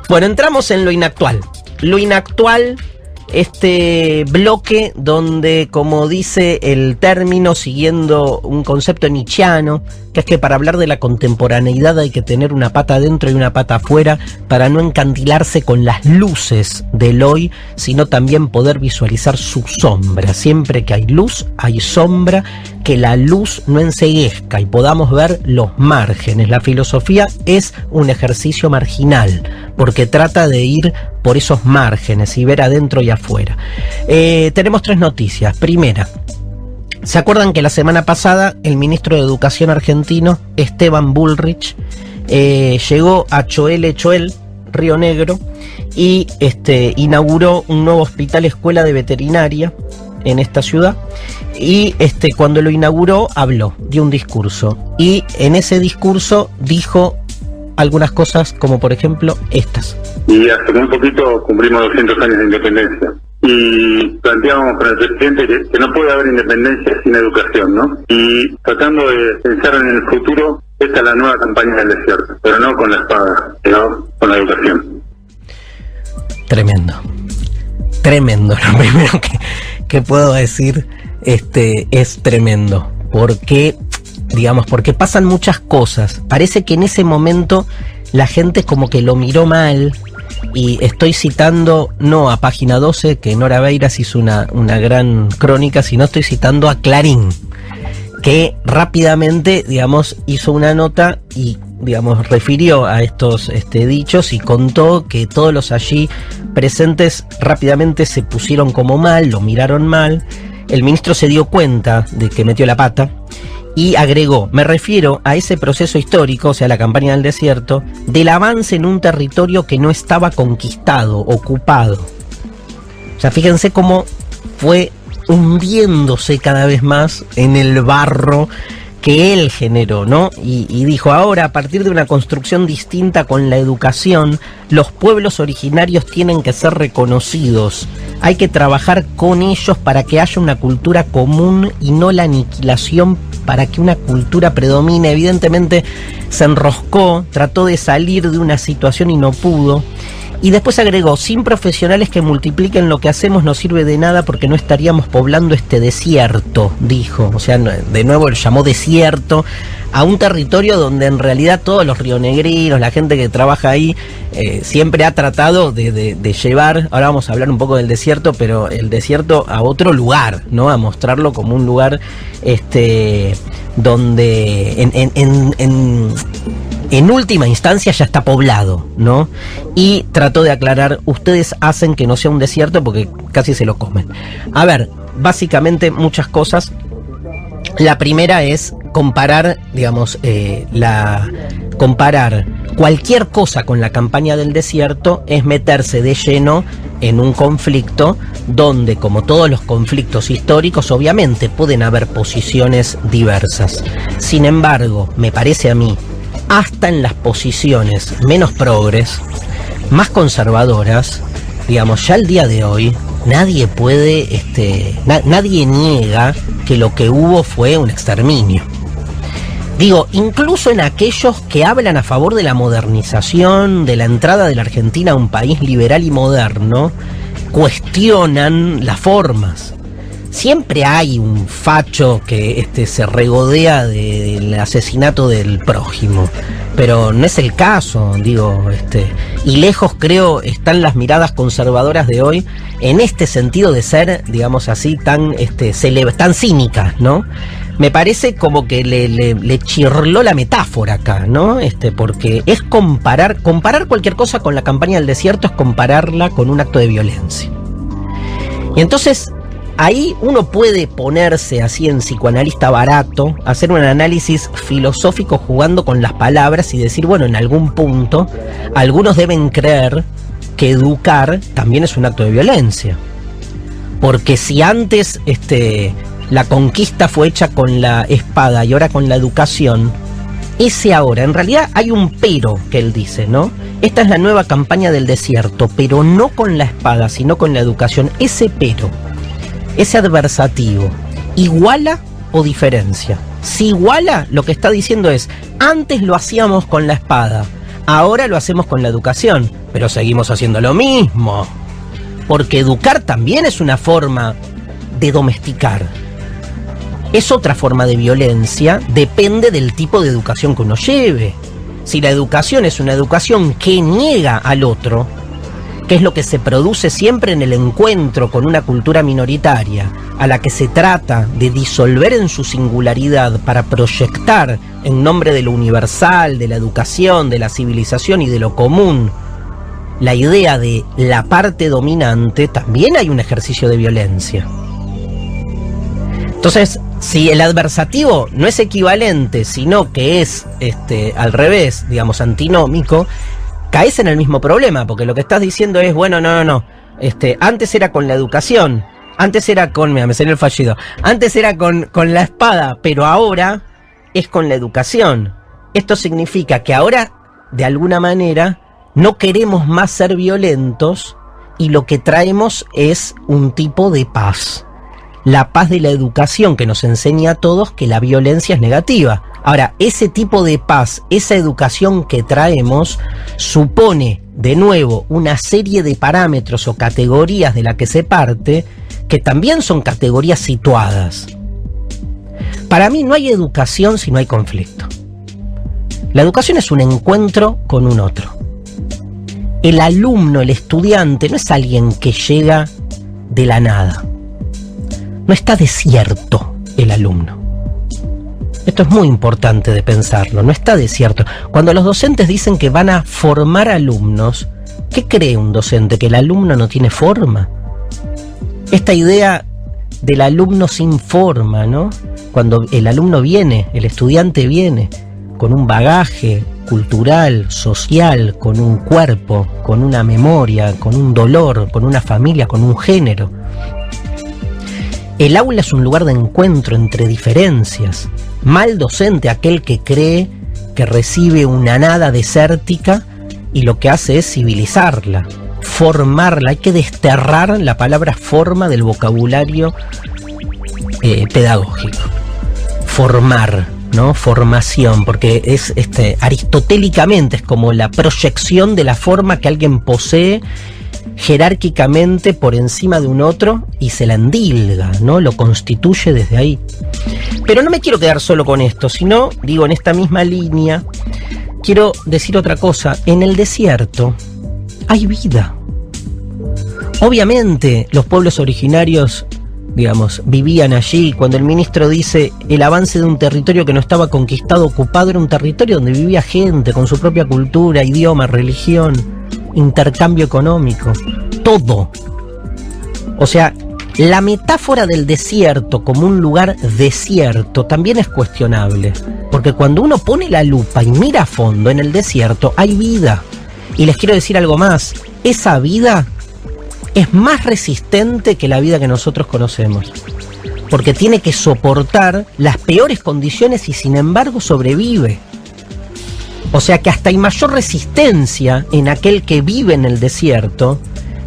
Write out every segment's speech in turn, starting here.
Bueno, entramos en lo inactual. Lo inactual, este bloque donde, como dice el término, siguiendo un concepto nietzscheano, que es que para hablar de la contemporaneidad hay que tener una pata adentro y una pata afuera para no encandilarse con las luces del hoy, sino también poder visualizar su sombra. Siempre que hay luz, hay sombra, que la luz no enceguezca y podamos ver los márgenes. La filosofía es un ejercicio marginal, porque trata de ir por esos márgenes y ver adentro y afuera. Tenemos 3 noticias. Primera, ¿se acuerdan que la semana pasada el ministro de Educación argentino, Esteban Bullrich, llegó a Choel, Río Negro, y inauguró un nuevo hospital escuela de veterinaria en esta ciudad? Y cuando lo inauguró habló, dio un discurso, y en ese discurso dijo algunas cosas como por ejemplo estas. Y hace muy poquito cumplimos 200 años de independencia. Y planteamos con el presidente que no puede haber independencia sin educación, ¿no? Y tratando de pensar en el futuro, esta es la nueva campaña del desierto, pero no con la espada, sino con la educación. Tremendo. Tremendo. Lo primero que puedo decir es tremendo. Porque pasan muchas cosas. Parece que en ese momento la gente como que lo miró mal. Y estoy citando no a Página 12, que Nora Beiras hizo una gran crónica, sino estoy citando a Clarín, que rápidamente, hizo una nota y, refirió a estos dichos y contó que todos los allí presentes rápidamente se pusieron como mal, lo miraron mal. El ministro se dio cuenta de que metió la pata y agregó: me refiero a ese proceso histórico, o sea, la campaña del desierto, del avance en un territorio que no estaba conquistado, ocupado. O sea, fíjense cómo fue hundiéndose cada vez más en el barro que él generó, ¿no? Y dijo: ahora, a partir de una construcción distinta con la educación, los pueblos originarios tienen que ser reconocidos. Hay que trabajar con ellos para que haya una cultura común y no la aniquilación para que una cultura predomine. Evidentemente se enroscó, trató de salir de una situación y no pudo. Y después agregó: sin profesionales que multipliquen lo que hacemos no sirve de nada porque no estaríamos poblando este desierto, dijo. O sea, de nuevo él llamó desierto a un territorio donde en realidad todos los rionegrinos, la gente que trabaja ahí, siempre ha tratado de llevar, ahora vamos a hablar un poco del desierto, pero el desierto a otro lugar, ¿no? A mostrarlo como un lugar donde en última instancia ya está poblado, ¿no? Y trató de aclarar: ustedes hacen que no sea un desierto porque casi se lo comen. A ver, básicamente muchas cosas. La primera es comparar, comparar cualquier cosa con la campaña del desierto es meterse de lleno en un conflicto donde, como todos los conflictos históricos, obviamente pueden haber posiciones diversas. Sin embargo, me parece a mí, hasta en las posiciones menos progres, más conservadoras, ya el día de hoy, nadie puede, nadie niega que lo que hubo fue un exterminio. Incluso en aquellos que hablan a favor de la modernización, de la entrada de la Argentina a un país liberal y moderno, cuestionan las formas. Siempre hay un facho que se regodea del asesinato del prójimo, pero no es el caso, y lejos creo están las miradas conservadoras de hoy en este sentido de ser, tan cínicas, ¿no? Me parece como que le chirló la metáfora acá, ¿no? Porque es comparar cualquier cosa con la campaña del desierto, es compararla con un acto de violencia. Y entonces ahí uno puede ponerse así en psicoanalista barato, hacer un análisis filosófico jugando con las palabras y decir, bueno, en algún punto algunos deben creer que educar también es un acto de violencia. Porque si antes la conquista fue hecha con la espada y ahora con la educación, ese ahora, en realidad hay un pero que él dice, ¿no? Esta es la nueva campaña del desierto, pero no con la espada, sino con la educación. Ese pero, ese adversativo, ¿iguala o diferencia? Si iguala, lo que está diciendo es: antes lo hacíamos con la espada, Ahora lo hacemos con la educación, pero seguimos haciendo lo mismo. Porque educar también es una forma de domesticar. Es otra forma de violencia, depende del tipo de educación que uno lleve. Si la educación es una educación que niega al otro, que es lo que se produce siempre en el encuentro con una cultura minoritaria, a la que se trata de disolver en su singularidad para proyectar en nombre de lo universal, de la educación, de la civilización y de lo común, la idea de la parte dominante, también hay un ejercicio de violencia. Entonces, si el adversativo no es equivalente, sino que es al revés, digamos, antinómico, caes en el mismo problema, porque lo que estás diciendo es, bueno, no, antes era con la educación, antes era con, mira, me salió el fallido, antes era con la espada, pero ahora es con la educación. Esto significa que ahora, de alguna manera, no queremos más ser violentos y lo que traemos es un tipo de paz. La paz de la educación que nos enseña a todos que la violencia es negativa. Ahora, ese tipo de paz, esa educación que traemos, supone, de nuevo, una serie de parámetros o categorías de la que se parte, que también son categorías situadas. Para mí no hay educación si no hay conflicto. La educación es un encuentro con un otro. El alumno, el estudiante, no es alguien que llega de la nada. No está desierto el alumno. Esto es muy importante de pensarlo, no está desierto. Cuando los docentes dicen que van a formar alumnos, ¿qué cree un docente? ¿Que el alumno no tiene forma? Esta idea del alumno sin forma, ¿no? Cuando el alumno viene, el estudiante viene con un bagaje cultural, social, con un cuerpo, con una memoria, con un dolor, con una familia, con un género. El aula es un lugar de encuentro entre diferencias. Mal docente aquel que cree que recibe una nada desértica y lo que hace es civilizarla, formarla. Hay que desterrar la palabra forma del vocabulario pedagógico. Formar, ¿no? Formación, porque es aristotélicamente es como la proyección de la forma que alguien posee jerárquicamente por encima de un otro y se la endilga, ¿no? Lo constituye desde ahí. Pero no me quiero quedar solo con esto, sino, digo, en esta misma línea, quiero decir otra cosa. En el desierto hay vida. Obviamente, los pueblos originarios, digamos, vivían allí. Cuando el ministro dice el avance de un territorio que no estaba conquistado, ocupado, era un territorio donde vivía gente con su propia cultura, idioma, religión, intercambio económico, todo. O sea, la metáfora del desierto como un lugar desierto también es cuestionable, porque cuando uno pone la lupa y mira a fondo en el desierto hay vida. Y les quiero decir algo más, esa vida es más resistente que la vida que nosotros conocemos, porque tiene que soportar las peores condiciones y sin embargo sobrevive. O sea que hasta hay mayor resistencia en aquel que vive en el desierto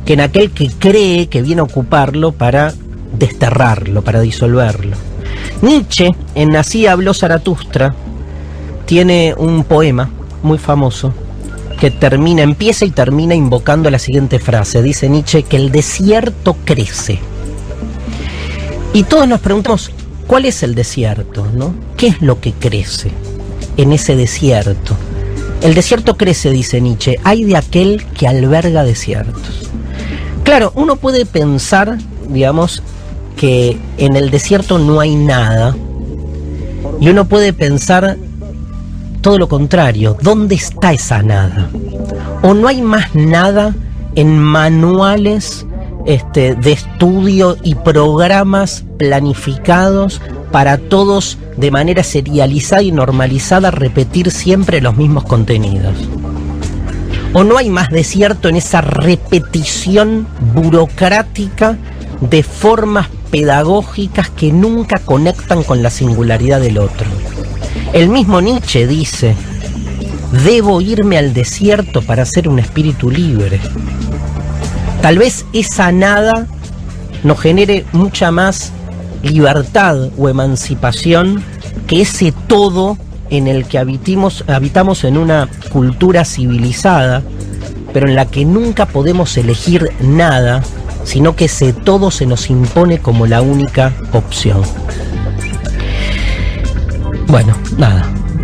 que en aquel que cree que viene a ocuparlo para desterrarlo, para disolverlo. Nietzsche, en Así habló Zaratustra, tiene un poema muy famoso que empieza y termina invocando la siguiente frase. Dice Nietzsche que el desierto crece. Y todos nos preguntamos, ¿cuál es el desierto, no? ¿Qué es lo que crece en ese desierto? El desierto crece, dice Nietzsche, hay de aquel que alberga desiertos. Claro, uno puede pensar, digamos, que en el desierto no hay nada, y uno puede pensar todo lo contrario, ¿dónde está esa nada? O no hay más nada en manuales de estudio y programas planificados para todos de manera serializada y normalizada repetir siempre los mismos contenidos. O no hay más desierto en esa repetición burocrática de formas pedagógicas que nunca conectan con la singularidad del otro. El mismo Nietzsche dice, debo irme al desierto para ser un espíritu libre. Tal vez esa nada nos genere mucha más libertad o emancipación que ese todo en el que habitamos en una cultura civilizada, pero en la que nunca podemos elegir nada, sino que todo se nos impone como la única opción. Bueno, nada.